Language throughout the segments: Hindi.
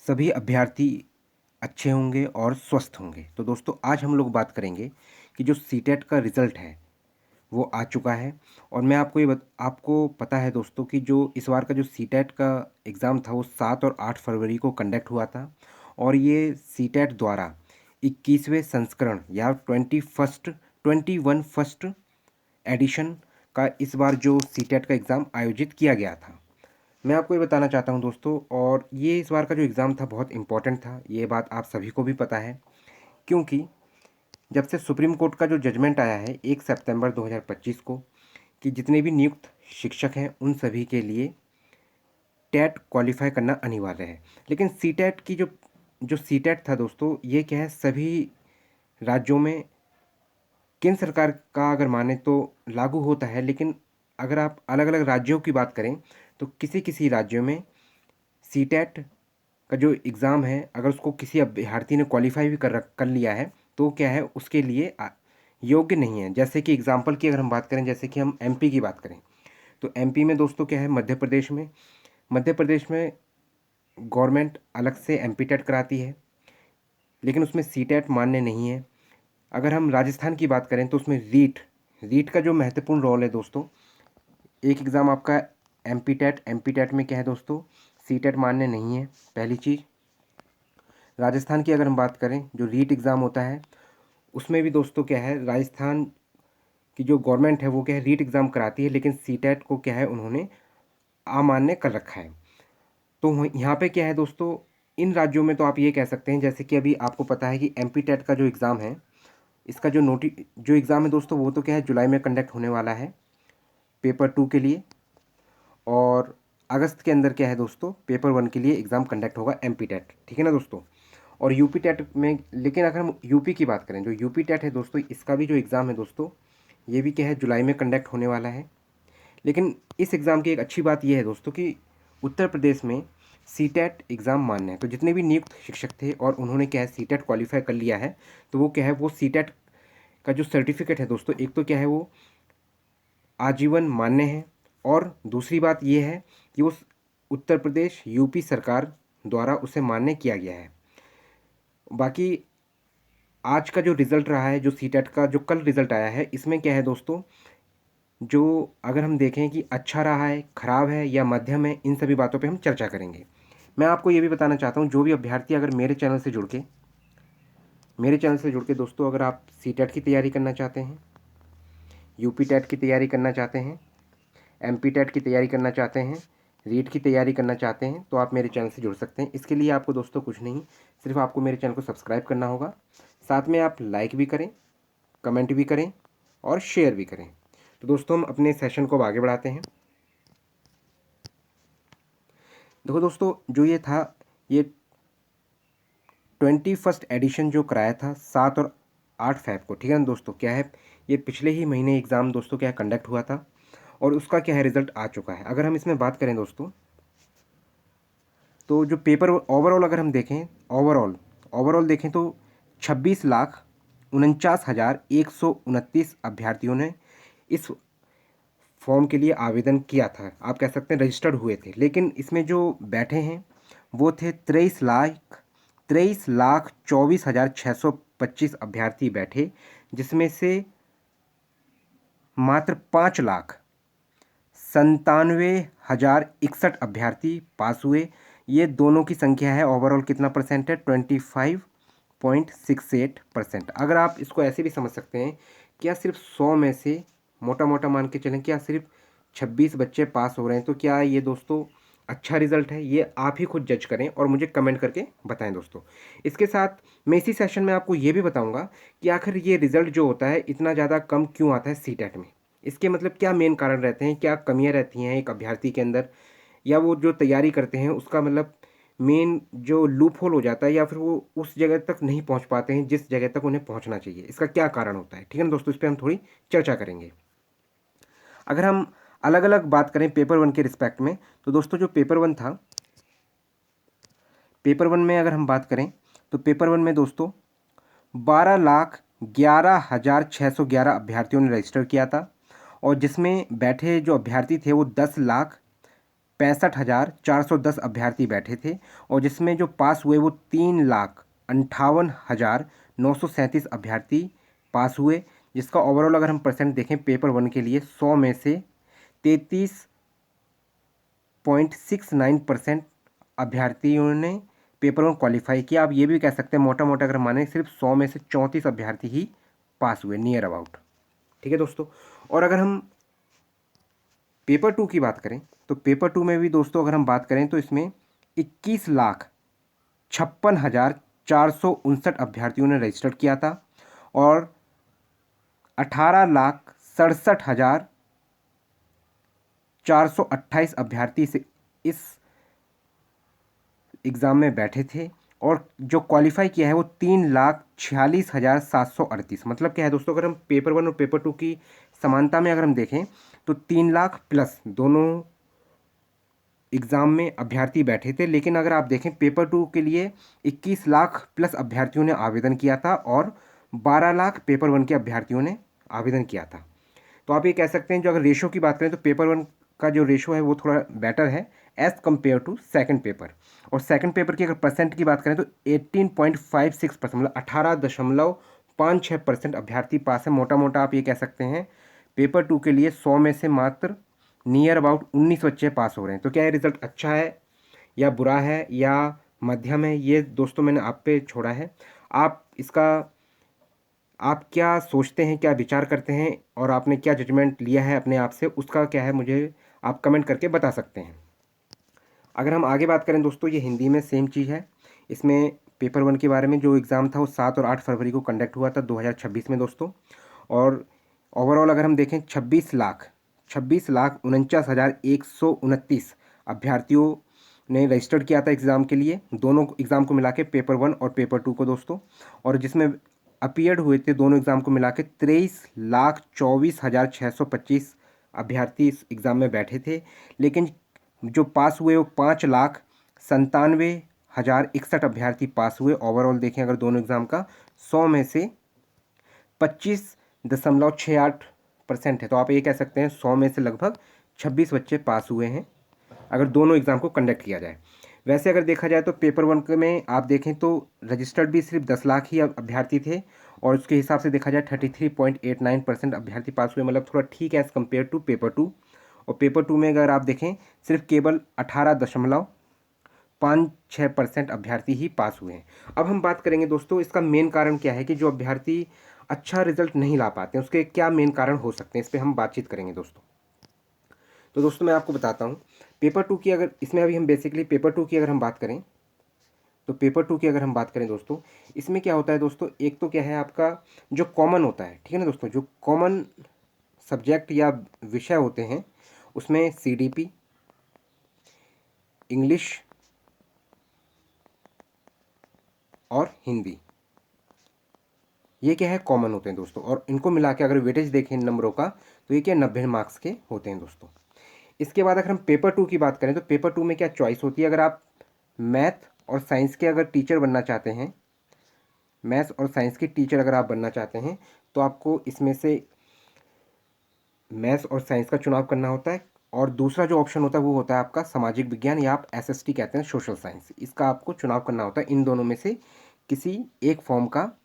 सभी अभ्यर्थी अच्छे होंगे और स्वस्थ होंगे। तो दोस्तों आज हम लोग बात करेंगे कि जो सीटेट का रिज़ल्ट है वो आ चुका है। और मैं आपको पता है दोस्तों कि जो इस बार का जो सीटेट का एग्ज़ाम था वो 7 और 8 फरवरी को कंडक्ट हुआ था। और ये सीटेट द्वारा 21वें संस्करण या 21 फर्स्ट एडिशन का इस बार जो सीटेट का एग्ज़ाम आयोजित किया गया था। मैं आपको ये बताना चाहता हूँ दोस्तों, और ये इस बार का जो एग्ज़ाम था बहुत इम्पोर्टेंट था, ये बात आप सभी को भी पता है। क्योंकि जब से सुप्रीम कोर्ट का जो जजमेंट आया है 1 सितंबर 2025 को कि जितने भी नियुक्त शिक्षक हैं उन सभी के लिए टेट क्वालिफाई करना अनिवार्य है। लेकिन सीटेट की जो जो सीटेट था दोस्तों, ये क्या है, सभी राज्यों में केंद्र सरकार का अगर माने तो लागू होता है। लेकिन अगर आप अलग अलग राज्यों की बात करें तो किसी किसी राज्यों में सीटेट का जो एग्ज़ाम है अगर उसको किसी अभ्यर्थी ने क्वालिफाई भी कर लिया है तो क्या है, उसके लिए योग्य नहीं है। जैसे कि एग्ज़ाम्पल की अगर हम बात करें, जैसे कि हम एमपी की बात करें तो एमपी में दोस्तों क्या है, मध्य प्रदेश में गवर्नमेंट अलग से एमपी टेट कराती है, लेकिन उसमें सीटेट मान्य नहीं है। अगर हम राजस्थान की बात करें तो उसमें रीट रीट का जो महत्वपूर्ण रोल है दोस्तों, एक एग्ज़ाम आपका एमपी टेट में क्या है दोस्तों, सीटेट मान्य नहीं है, पहली चीज़। राजस्थान की अगर हम बात करें, जो रीट एग्ज़ाम होता है उसमें भी दोस्तों क्या है, राजस्थान की जो गवर्नमेंट है वो क्या है, रीट एग्ज़ाम कराती है, लेकिन सीटेट को क्या है, उन्होंने अमान्य कर रखा है। तो यहाँ पे क्या है दोस्तों, इन राज्यों में तो आप ये कह सकते हैं, जैसे कि अभी आपको पता है कि एमपी टेट का जो एग्ज़ाम है, इसका जो एग्ज़ाम है दोस्तों वो तो क्या है, जुलाई में कंडक्ट होने वाला है पेपर 2 के लिए। और अगस्त के अंदर क्या है दोस्तों, पेपर 1 के लिए एग्ज़ाम कंडक्ट होगा एमपी टेट, ठीक है ना दोस्तों। और यूपी टेट में, लेकिन अगर हम यूपी की बात करें, जो यूपी टेट है दोस्तों, इसका भी जो एग्ज़ाम है दोस्तों, ये भी क्या है, जुलाई में कंडक्ट होने वाला है। लेकिन इस एग्ज़ाम की एक अच्छी बात यह है दोस्तों कि उत्तर प्रदेश में सीटेट एग्ज़ाम मान्य है। तो जितने भी नियुक्त शिक्षक थे और उन्होंने क्या है, सीटेट क्वालिफाई कर लिया है, तो वो क्या है, वो सीटेट का जो सर्टिफिकेट है दोस्तों, एक तो क्या है वो आजीवन मान्य है, और दूसरी बात ये है कि वो उत्तर प्रदेश यूपी सरकार द्वारा उसे मान्य किया गया है। बाकी आज का जो रिज़ल्ट रहा है, जो सीटेट का जो कल रिज़ल्ट आया है, इसमें क्या है दोस्तों, जो अगर हम देखें कि अच्छा रहा है, ख़राब है या मध्यम है, इन सभी बातों पे हम चर्चा करेंगे। मैं आपको ये भी बताना चाहता हूँ, जो भी अभ्यर्थी अगर मेरे चैनल से जुड़ के दोस्तों, अगर आप सीटेट की तैयारी करना चाहते हैं, यूपी टेट की तैयारी करना चाहते हैं, एमपी टेट की तैयारी करना चाहते हैं, रीट की तैयारी करना चाहते हैं, तो आप मेरे चैनल से जुड़ सकते हैं। इसके लिए आपको दोस्तों कुछ नहीं, सिर्फ आपको मेरे चैनल को सब्सक्राइब करना होगा। साथ में आप लाइक भी करें, कमेंट भी करें और शेयर भी करें। तो दोस्तों हम अपने सेशन को अब आगे बढ़ाते हैं। देखो दोस्तों, जो ये था, ये 21 एडिशन जो कराया था 7 और 8 फ़ैब को, ठीक है ना दोस्तों, क्या है, ये पिछले ही महीने एग्ज़ाम दोस्तों क्या है कंडक्ट हुआ था, और उसका क्या है, रिज़ल्ट आ चुका है। अगर हम इसमें बात करें दोस्तों, तो जो पेपर ओवरऑल अगर हम देखें, ओवरऑल देखें तो 26,49,129 अभ्यर्थियों ने इस फॉर्म के लिए आवेदन किया था, आप कह सकते हैं रजिस्टर्ड हुए थे। लेकिन इसमें जो बैठे हैं वो थे 23,24,625 अभ्यर्थी बैठे, जिसमें से मात्र 5,97,061 अभ्यर्थी पास हुए। ये दोनों की संख्या है, ओवरऑल कितना परसेंट है, 25.68%। अगर आप इसको ऐसे भी समझ सकते हैं, क्या सिर्फ 100 में से मोटा मोटा मान के चलें, क्या सिर्फ 26 बच्चे पास हो रहे हैं, तो क्या ये दोस्तों अच्छा रिजल्ट है? ये आप ही खुद जज करें और मुझे कमेंट करके बताएं दोस्तों। इसके साथ मैं इसी सेशन में आपको ये भी बताऊंगा कि आखिर ये रिज़ल्ट जो होता है इतना ज़्यादा कम क्यों आता है सीटेट में। इसके मतलब क्या मेन कारण रहते हैं, क्या कमियां रहती हैं एक अभ्यर्थी के अंदर, या वो जो तैयारी करते हैं उसका मतलब मेन जो लूप होल हो जाता है, या फिर वो उस जगह तक नहीं पहुंच पाते हैं जिस जगह तक उन्हें पहुंचना चाहिए, इसका क्या कारण होता है, ठीक है ना दोस्तों। इस पर हम थोड़ी चर्चा करेंगे। अगर हम अलग अलग बात करें पेपर 1 के रिस्पेक्ट में, तो दोस्तों जो पेपर 1 था, पेपर 1 में अगर हम बात करें तो पेपर 1 में दोस्तों 12,11,611 अभ्यर्थियों ने रजिस्टर किया था, और जिसमें बैठे जो अभ्यर्थी थे वो 65,410 अभ्यर्थी बैठे थे और जिसमें जो पास हुए वो 3,58,937 अभ्यर्थी पास हुए, जिसका ओवरऑल अगर हम परसेंट देखें पेपर 1 के लिए 100 में से 33.69% अभ्यर्थियों ने पेपर 1 क्वालिफाई किया। आप ये भी कह सकते हैं मोटा मोटा अगर माने सिर्फ 100 में से 34 अभ्यर्थी ही पास हुए, नियर अबाउट। ठीक है दोस्तों, और अगर हम पेपर 2 की बात करें तो पेपर 2 में भी दोस्तों अगर हम बात करें तो इसमें 21,56,459 अभ्यर्थियों ने रजिस्टर किया था और 18,67,428 अभ्यर्थी से इस एग्ज़ाम में बैठे थे और जो क्वालिफाई किया है वो 3,46,738। मतलब क्या है दोस्तों, अगर हम पेपर 1 और पेपर 2 की समानता में अगर हम देखें तो 3 लाख प्लस दोनों एग्ज़ाम में अभ्यर्थी बैठे थे। लेकिन अगर आप देखें पेपर 2 के लिए 21 लाख प्लस अभ्यर्थियों ने आवेदन किया था और 12 लाख पेपर 1 के अभ्यर्थियों ने आवेदन किया था। तो आप ये कह सकते हैं जो अगर रेशो की बात करें तो पेपर 1 का जो रेशो है वो थोड़ा बेटर है as compare to second paper. और सेकंड पेपर की अगर परसेंट की बात करें तो 18.56%, मतलब 18.56% अभ्यर्थी पास है। मोटा मोटा आप ये कह सकते हैं पेपर 2 के लिए 100 में से मात्र नियर अबाउट 19 बच्चे पास हो रहे हैं। तो क्या ये रिज़ल्ट अच्छा है या बुरा है या मध्यम है, ये दोस्तों मैंने आप पे छोड़ा है। आप क्या सोचते हैं, क्या विचार करते हैं और आपने क्या जजमेंट लिया है अपने आप से, उसका क्या है मुझे आप कमेंट करके बता सकते हैं। अगर हम आगे बात करें दोस्तों, ये हिंदी में सेम चीज़ है। इसमें पेपर 1 के बारे में जो एग्ज़ाम था वो 7 और 8 फरवरी को कंडक्ट हुआ था 2026 में दोस्तों। और ओवरऑल अगर हम देखें 26,49,129 अभ्यर्थियों ने रजिस्टर्ड किया था एग्ज़ाम के लिए, दोनों एग्ज़ाम को मिला के पेपर 1 और पेपर 2 को दोस्तों। और जिसमें अपीयर्ड हुए थे दोनों एग्ज़ाम को मिला के 23,24,625 अभ्यर्थी इस एग्ज़ाम में बैठे थे। लेकिन जो पास हुए वो 5,97,061 अभ्यर्थी पास हुए। ओवरऑल देखें अगर दोनों एग्ज़ाम का 100 में से 25.68% है। तो आप ये कह सकते हैं 100 में से लगभग 26 बच्चे पास हुए हैं अगर दोनों एग्ज़ाम को कंडक्ट किया जाए। वैसे अगर देखा जाए तो पेपर 1 में आप देखें तो रजिस्टर्ड भी सिर्फ 10 लाख ही अभ्यर्थी थे और उसके हिसाब से देखा जाए 33.89% अभ्यर्थी पास हुए, मतलब थोड़ा ठीक है एज़ कम्पेयर टू पेपर 2। और पेपर 2 में अगर आप देखें सिर्फ केवल 18.56% अभ्यर्थी ही पास हुए हैं। अब हम बात करेंगे दोस्तों इसका मेन कारण क्या है कि जो अभ्यर्थी अच्छा रिजल्ट नहीं ला पाते हैं उसके क्या मेन कारण हो सकते हैं, इस पर हम बातचीत करेंगे दोस्तों। तो दोस्तों मैं आपको बताता हूँ पेपर 2 की, अगर इसमें अभी हम बेसिकली पेपर 2 की अगर हम बात करें तो पेपर 2 की अगर हम बात करें दोस्तों, इसमें क्या होता है दोस्तों, एक तो क्या है आपका जो कॉमन होता है, ठीक है ना दोस्तों, जो कॉमन सब्जेक्ट या विषय होते हैं उसमें CDP, इंग्लिश और हिंदी, ये क्या है कॉमन होते हैं दोस्तों। और इनको मिला के अगर वेटेज देखें नंबरों का तो ये क्या 90 मार्क्स के होते हैं दोस्तों। इसके बाद अगर हम पेपर 2 की बात करें तो पेपर 2 में क्या चॉइस होती है, अगर आप मैथ और साइंस के अगर टीचर बनना चाहते हैं, मैथ्स और साइंस के टीचर अगर आप बनना चाहते हैं तो आपको इसमें से मैथ्स और साइंस का चुनाव करना होता है। और दूसरा जो ऑप्शन होता है वो होता है आपका सामाजिक विज्ञान या आप SST कहते हैं सोशल साइंस, इसका आपको चुनाव करना होता है। इन दोनों में से किसी एक फॉर्म का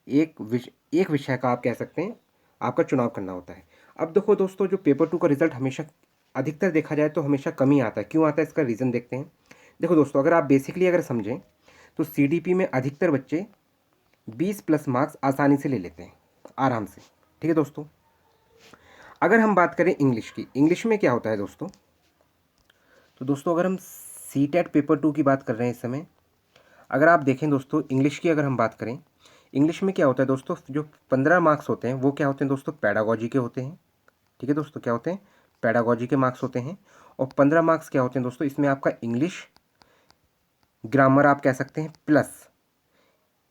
एक विषय का आप कह सकते हैं आपका चुनाव करना होता है। अब देखो दोस्तों जो पेपर 2 का रिजल्ट हमेशा अधिकतर देखा जाए तो हमेशा कम ही आता है। क्यों आता है इसका रीज़न देखते हैं। देखो दोस्तों अगर आप बेसिकली अगर समझें तो CDP में अधिकतर बच्चे 20+ मार्क्स आसानी से ले लेते हैं आराम से, ठीक है दोस्तों। अगर हम बात करें इंग्लिश की, इंग्लिश में क्या होता है दोस्तों, तो दोस्तों अगर हम CTET पेपर 2 की बात कर रहे हैं इस समय, अगर आप देखें दोस्तों इंग्लिश की अगर हम बात करें, इंग्लिश में क्या होता है दोस्तों, जो 15 मार्क्स होते हैं वो क्या होते हैं दोस्तों पैडागोजी के होते हैं, ठीक है दोस्तों, क्या होते हैं पैडागोजी के मार्क्स होते हैं। और 15 मार्क्स क्या होते हैं दोस्तों, इसमें आपका इंग्लिश ग्रामर आप कह सकते हैं, प्लस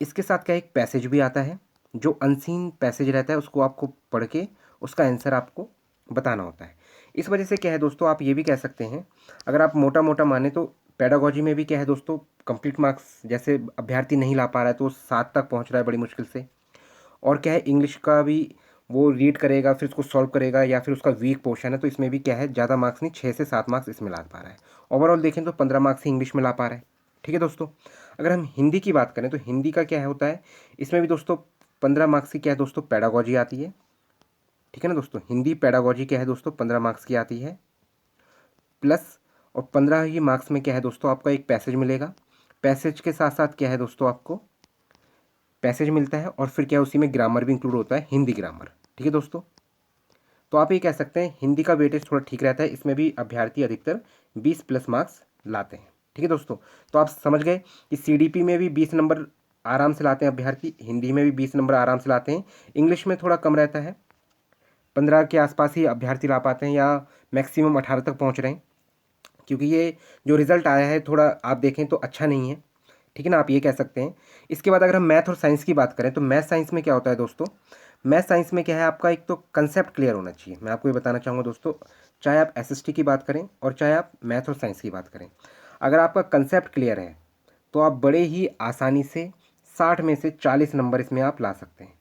इसके साथ क्या एक पैसेज भी आता है, जो अनसीन पैसेज रहता है उसको आपको पढ़ के उसका आंसर आपको बताना होता है। इस वजह से क्या है दोस्तों, आप ये भी कह सकते हैं अगर आप मोटा मोटा माने तो पेडागोजी में भी क्या है दोस्तों कंप्लीट मार्क्स जैसे अभ्यर्थी नहीं ला पा रहा है तो 7 तक पहुंच रहा है बड़ी मुश्किल से। और क्या है इंग्लिश का भी वो रीड करेगा, फिर उसको सॉल्व करेगा, या फिर उसका वीक पोर्शन है, तो इसमें भी क्या है, ज़्यादा मार्क्स नहीं, 6 से 7 मार्क्स इसमें ला पा रहा है। ओवरऑल देखें तो 15 मार्क्स ही इंग्लिश में ला पा रहा है। ठीक है दोस्तों। अगर हम हिंदी की बात करें तो हिंदी का क्या होता है, इसमें भी दोस्तों 15 मार्क्स की क्या है दोस्तों, पेडागोजी आती है। ठीक है ना दोस्तों, हिंदी पेडागोजी क्या है दोस्तों, 15 मार्क्स की आती है प्लस, और 15 ही मार्क्स में क्या है दोस्तों, आपका एक पैसेज मिलेगा। पैसेज के साथ साथ क्या है दोस्तों, आपको पैसेज मिलता है, और फिर क्या है, उसी में ग्रामर भी इंक्लूड होता है, हिंदी ग्रामर। ठीक है दोस्तों। तो आप ये कह सकते हैं हिंदी का वेटेज थोड़ा ठीक रहता है, इसमें भी अभ्यर्थी अधिकतर 20 प्लस मार्क्स लाते हैं। ठीक है दोस्तों। तो आप समझ गए कि सीडीपी में भी 20 नंबर आराम से लाते हैं अभ्यर्थी, हिंदी में भी 20 नंबर आराम से लाते हैं, इंग्लिश में थोड़ा कम रहता है, 15 के आसपास ही अभ्यर्थी ला पाते हैं, या मैक्सिमम 18 तक पहुंच रहे हैं, क्योंकि ये जो रिज़ल्ट आया है थोड़ा आप देखें तो अच्छा नहीं है। ठीक है ना, आप ये कह सकते हैं। इसके बाद अगर हम मैथ और साइंस की बात करें तो मैथ साइंस में क्या होता है दोस्तों, मैथ साइंस में क्या है, आपका एक तो कंसेप्ट क्लियर होना चाहिए। मैं आपको ये बताना चाहूँगा दोस्तों, चाहे आप एसएसटी की बात करें और चाहे आप मैथ और साइंस की बात करें, अगर आपका कंसेप्ट क्लियर है तो आप बड़े ही आसानी से 60 में से 40 नंबर इसमें आप ला सकते हैं,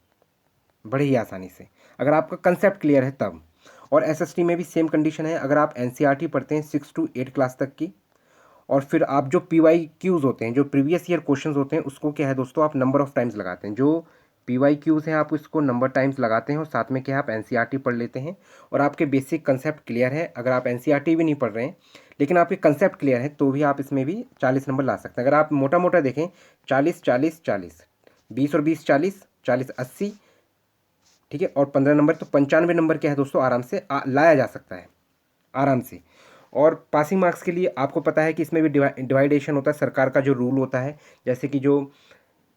बड़े ही आसानी से, अगर आपका कंसेप्ट क्लियर है तब। और एसएसटी में भी सेम कंडीशन है, अगर आप एनसीईआरटी पढ़ते हैं 6 to 8 क्लास तक की, और फिर आप जो पीवाई क्यूज़ होते हैं, जो प्रीवियस ईयर क्वेश्चंस होते हैं, उसको क्या है दोस्तों, आप नंबर ऑफ़ टाइम्स लगाते हैं। जो पीवाई क्यूज़ हैं आप उसको नंबर टाइम्स लगाते हैं, और साथ में क्या है, आप एनसीईआरटी पढ़ लेते हैं, और आपके बेसिक कंसेप्ट क्लियर है। अगर आप एनसीईआरटी भी नहीं पढ़ रहे हैं लेकिन आपके कंसेप्ट क्लियर है तो भी आप इसमें भी 40 नंबर ला सकते हैं। अगर आप मोटा मोटा देखें 40 40 40, 20 और 20 40, 40 80, ठीक है, और 15 नंबर, तो 95 नंबर क्या है दोस्तों, आराम से लाया जा सकता है, आराम से। और पासिंग मार्क्स के लिए आपको पता है कि इसमें भी डिवाइडेशन होता है, सरकार का जो रूल होता है, जैसे कि जो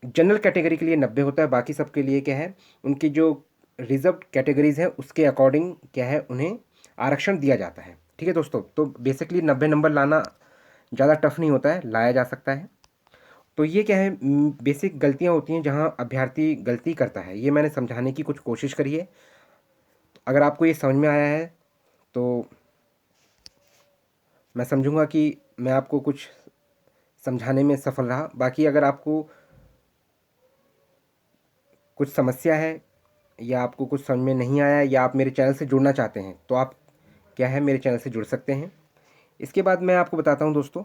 जनरल कैटेगरी के लिए 90 होता है, बाकी सबके लिए क्या है, उनकी जो रिजर्व कैटेगरीज हैं उसके अकॉर्डिंग क्या है, उन्हें आरक्षण दिया जाता है। ठीक है दोस्तों। तो बेसिकली 90 नंबर लाना ज़्यादा टफ नहीं होता है, लाया जा सकता है। तो ये क्या है, बेसिक गलतियाँ होती हैं जहाँ अभ्यर्थी गलती करता है, ये मैंने समझाने की कुछ कोशिश करी है। अगर आपको ये समझ में आया है तो मैं समझूंगा कि मैं आपको कुछ समझाने में सफल रहा। बाकी अगर आपको कुछ समस्या है, या आपको कुछ समझ में नहीं आया, या आप मेरे चैनल से जुड़ना चाहते हैं, तो आप क्या है, मेरे चैनल से जुड़ सकते हैं। इसके बाद मैं आपको बताता हूं दोस्तों,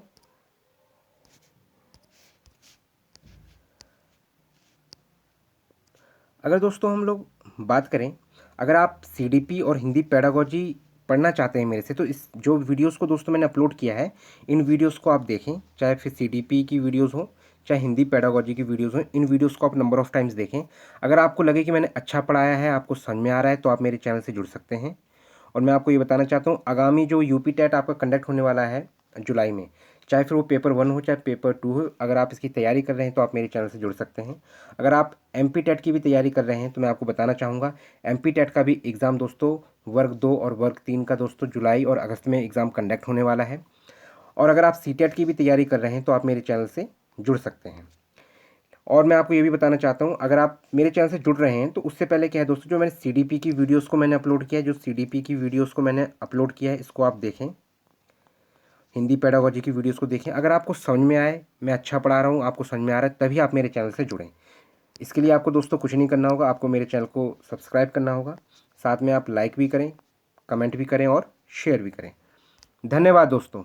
अगर दोस्तों हम लोग बात करें, अगर आप सीडीपी और हिंदी पेडागोजी पढ़ना चाहते हैं मेरे से, तो इस जो वीडियोस को दोस्तों मैंने अपलोड किया है, इन वीडियोस को आप देखें, चाहे फिर सीडीपी की वीडियोस हो, चाहे हिंदी पेडागोजी की वीडियोस हो, इन वीडियोस को आप नंबर ऑफ़ टाइम्स देखें। अगर आपको लगे कि मैंने अच्छा पढ़ाया है, आपको समझ में आ रहा है, तो आप मेरे चैनल से जुड़ सकते हैं। और मैं आपको ये बताना चाहता हूँ, आगामी जो यूपी टेट आपका कंडक्ट होने वाला है जुलाई में, चाहे फिर वो पेपर 1 हो चाहे पेपर 2 हो, अगर आप इसकी तैयारी कर रहे हैं तो आप मेरे चैनल से जुड़ सकते हैं। अगर आप एमपी टेट की भी तैयारी कर रहे हैं तो मैं आपको बताना चाहूँगा, एमपी टेट का भी एग्ज़ाम दोस्तों वर्ग 2 और वर्ग 3 का दोस्तों जुलाई और अगस्त में एग्ज़ाम कंडक्ट होने वाला है। और अगर आप सीटेट की भी तैयारी कर रहे हैं तो आप मेरे चैनल से जुड़ सकते हैं। और मैं आपको ये भी बताना चाहता हूँ, अगर आप मेरे चैनल से जुड़ रहे हैं तो उससे पहले क्या है दोस्तों, जो मैंने सीडीपी की वीडियोस को मैंने अपलोड किया है, जो सीडीपी की वीडियोस को मैंने अपलोड किया है, इसको आप देखें, हिंदी पेडागोजी की वीडियोस को देखें। अगर आपको समझ में आए, मैं अच्छा पढ़ा रहा हूँ, आपको समझ में आ रहा है, तभी आप मेरे चैनल से जुड़ें। इसके लिए आपको दोस्तों कुछ नहीं करना होगा, आपको मेरे चैनल को सब्सक्राइब करना होगा, साथ में आप लाइक भी करें, कमेंट भी करें और शेयर भी करें। धन्यवाद दोस्तों।